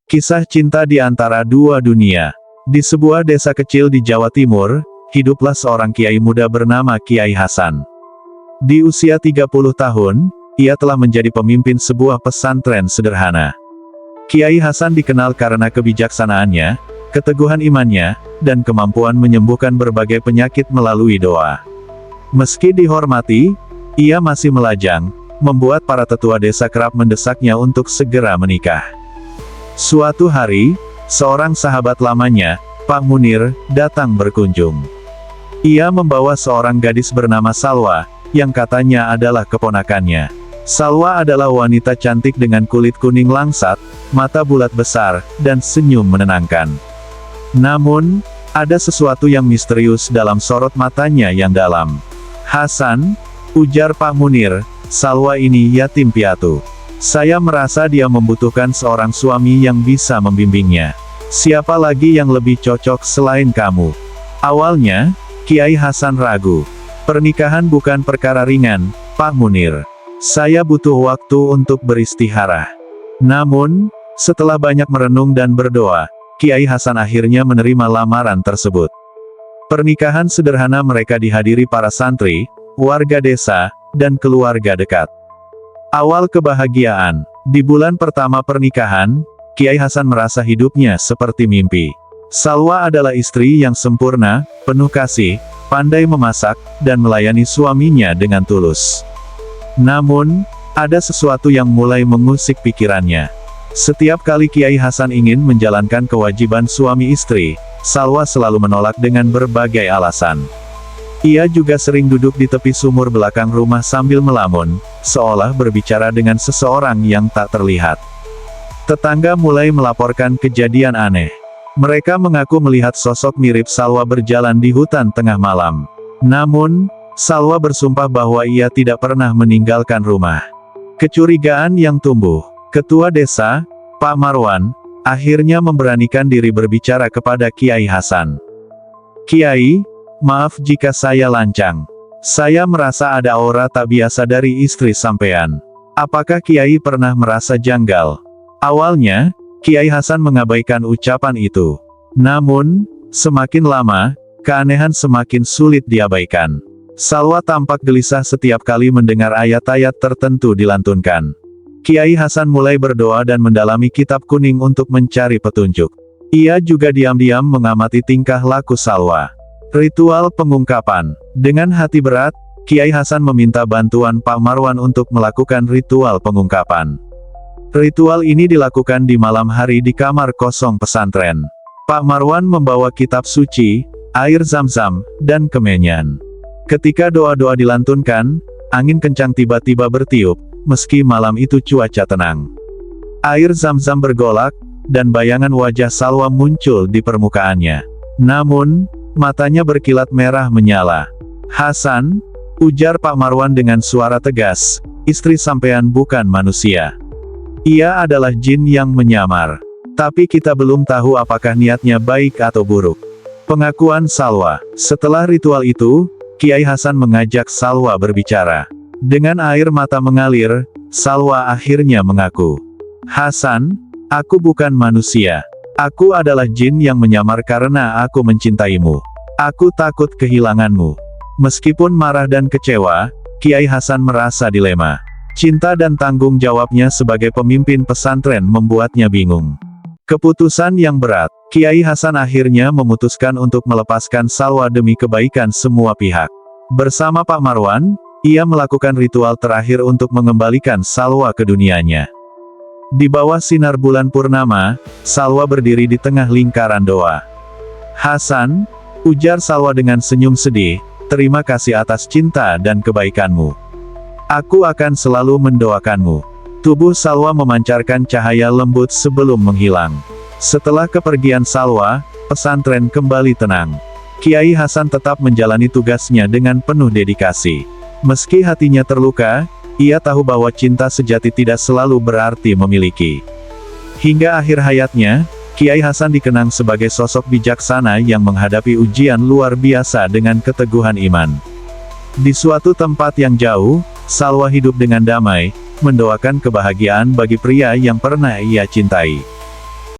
Kisah cinta di antara dua dunia. Di sebuah desa kecil di Jawa Timur, hiduplah seorang kiai muda bernama Kiai Hasan. Di usia 30 tahun, ia telah menjadi pemimpin sebuah pesantren sederhana. Kiai Hasan dikenal karena kebijaksanaannya, keteguhan imannya, dan kemampuan menyembuhkan berbagai penyakit melalui doa. Meski dihormati, ia masih melajang, membuat para tetua desa kerap mendesaknya untuk segera menikah. Suatu hari, seorang sahabat lamanya, Pak Munir, datang berkunjung. Ia membawa seorang gadis bernama Salwa, yang katanya adalah keponakannya. Salwa adalah wanita cantik dengan kulit kuning langsat, mata bulat besar, dan senyum menenangkan. Namun, ada sesuatu yang misterius dalam sorot matanya yang dalam. "Hasan," ujar Pak Munir, "Salwa ini yatim piatu. Saya merasa dia membutuhkan seorang suami yang bisa membimbingnya. Siapa lagi yang lebih cocok selain kamu?" Awalnya, Kiai Hasan ragu. "Pernikahan bukan perkara ringan, Pak Munir. Saya butuh waktu untuk beristihara." Namun, setelah banyak merenung dan berdoa, Kiai Hasan akhirnya menerima lamaran tersebut. Pernikahan sederhana mereka dihadiri para santri, warga desa, dan keluarga dekat. Awal kebahagiaan. Di bulan pertama pernikahan, Kiai Hasan merasa hidupnya seperti mimpi. Salwa adalah istri yang sempurna, penuh kasih, pandai memasak, dan melayani suaminya dengan tulus. Namun, ada sesuatu yang mulai mengusik pikirannya. Setiap kali Kiai Hasan ingin menjalankan kewajiban suami istri, Salwa selalu menolak dengan berbagai alasan. Ia juga sering duduk di tepi sumur belakang rumah sambil melamun, seolah berbicara dengan seseorang yang tak terlihat. Tetangga mulai melaporkan kejadian aneh. Mereka mengaku melihat sosok mirip Salwa berjalan di hutan tengah malam. Namun, Salwa bersumpah bahwa ia tidak pernah meninggalkan rumah. Kecurigaan yang tumbuh. Ketua desa, Pak Marwan, akhirnya memberanikan diri berbicara kepada Kiai Hasan. "Kiai, maaf jika saya lancang. Saya merasa ada aura tak biasa dari istri sampean. Apakah Kiai pernah merasa janggal?" Awalnya, Kiai Hasan mengabaikan ucapan itu. Namun, semakin lama, keanehan semakin sulit diabaikan. Salwa tampak gelisah setiap kali mendengar ayat-ayat tertentu dilantunkan. Kiai Hasan mulai berdoa dan mendalami kitab kuning untuk mencari petunjuk. Ia juga diam-diam mengamati tingkah laku Salwa. Ritual pengungkapan. Dengan hati berat, Kiai Hasan meminta bantuan Pak Marwan untuk melakukan ritual pengungkapan. Ritual ini dilakukan di malam hari di kamar kosong pesantren. Pak Marwan membawa kitab suci, air zam-zam, dan kemenyan. Ketika doa-doa dilantunkan, angin kencang tiba-tiba bertiup, meski malam itu cuaca tenang. Air zam-zam bergolak, dan bayangan wajah Salwa muncul di permukaannya. Namun, matanya berkilat merah menyala. "Hasan," ujar Pak Marwan dengan suara tegas, "istri sampean bukan manusia. Ia adalah jin yang menyamar. Tapi kita belum tahu apakah niatnya baik atau buruk." Pengakuan Salwa. Setelah ritual itu, Kiai Hasan mengajak Salwa berbicara. Dengan air mata mengalir, Salwa akhirnya mengaku. "Hasan, aku bukan manusia. Aku adalah jin yang menyamar karena aku mencintaimu. Aku takut kehilanganmu." Meskipun marah dan kecewa, Kiai Hasan merasa dilema. Cinta dan tanggung jawabnya sebagai pemimpin pesantren membuatnya bingung. Keputusan yang berat. Kiai Hasan akhirnya memutuskan untuk melepaskan Salwa demi kebaikan semua pihak. Bersama Pak Marwan, ia melakukan ritual terakhir untuk mengembalikan Salwa ke dunianya. Di bawah sinar bulan purnama, Salwa berdiri di tengah lingkaran doa. "Hasan," ujar Salwa dengan senyum sedih, "terima kasih atas cinta dan kebaikanmu. Aku akan selalu mendoakanmu." Tubuh Salwa memancarkan cahaya lembut sebelum menghilang. Setelah kepergian Salwa, pesantren kembali tenang. Kiai Hasan tetap menjalani tugasnya dengan penuh dedikasi. Meski hatinya terluka, ia tahu bahwa cinta sejati tidak selalu berarti memiliki. Hingga akhir hayatnya, Kiai Hasan dikenang sebagai sosok bijaksana yang menghadapi ujian luar biasa dengan keteguhan iman. Di suatu tempat yang jauh, Salwa hidup dengan damai, mendoakan kebahagiaan bagi pria yang pernah ia cintai.